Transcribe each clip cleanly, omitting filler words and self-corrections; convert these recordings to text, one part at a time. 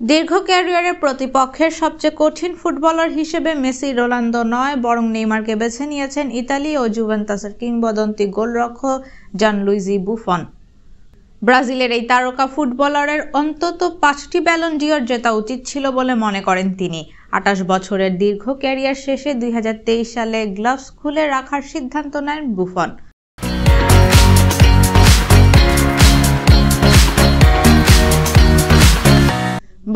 দীর্ঘ ক্যারিয়ারে প্রতিপক্ষের সবচেয়ে কঠিন ফুটবলার হিসেবে মেসি, রোনালদো নয় বরং নেইমারকে বেছে নিয়েছেন ইতালি ও জুভেন্টাসের কিংবদন্তি গোলরক্ষক জানলুইজি বুফন। ব্রাজিলের এই তারকা ফুটবলারের অন্তত 5টি ব্যালন ডি'র জেতা উচিত ছিল বলে মনে করেন তিনি। 28 বছরের দীর্ঘ ক্যারিয়ার শেষে 2023 সালে গ্লাভস খুলে রাখার সিদ্ধান্ত নেন বুফন।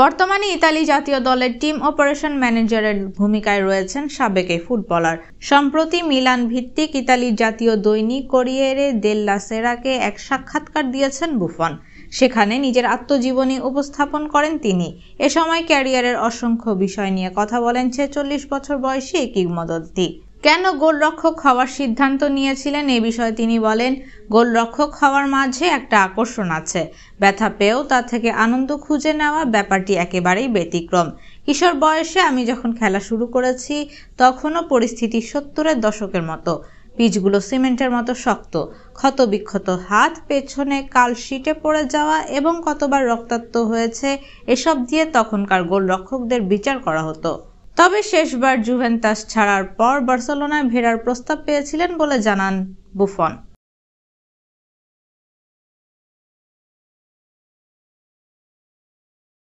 বর্তমানে ইতালি জাতীয় দলের টিম অপারেশন ম্যানেজারের ভূমিকায় রয়েছেন সাবেক এই ফুটবলার। সম্প্রতি মিলান ভিত্তিক ইতালির জাতীয় দৈনিক কোরিয়েরে দেল্লা সেরাকে এক সাক্ষাৎকার দিয়েছেন বুফন। সেখানে নিজের আত্মজীবনী উপস্থাপন করেন তিনি। এ সময় ক্যারিয়ারের অসংখ্য বিষয় নিয়ে কথা বলেন 46 বছর বয়সী এই কিংবদন্তি। কেন গোলরক্ষক হওয়ার সিদ্ধান্ত নিয়েছিলেন এ বিষয়ে তিনি বলেন, গোলরক্ষক হওয়ার মাঝে একটা আকর্ষণ আছে। ব্যথা পেয়েও তা থেকে আনন্দ খুঁজে নেওয়া ব্যাপারটি একেবারেই ব্যতিক্রম। কিশোর বয়সে আমি যখন খেলা শুরু করেছি তখনও পরিস্থিতি 70-এর দশকের মতো। পিচগুলো সিমেন্টের মতো শক্ত, ক্ষতবিক্ষত হাত, পেছনে কালশিটে পড়ে যাওয়া এবং কতবার রক্তাক্ত হয়েছে এসব দিয়ে তখনকার গোলরক্ষকদের বিচার করা হতো। তবে শেষবার জুভেন্টাস ছাড়ার পর বার্সেলোনায় ফেরার প্রস্তাব পেয়েছিলেন বলে জানান বুফন।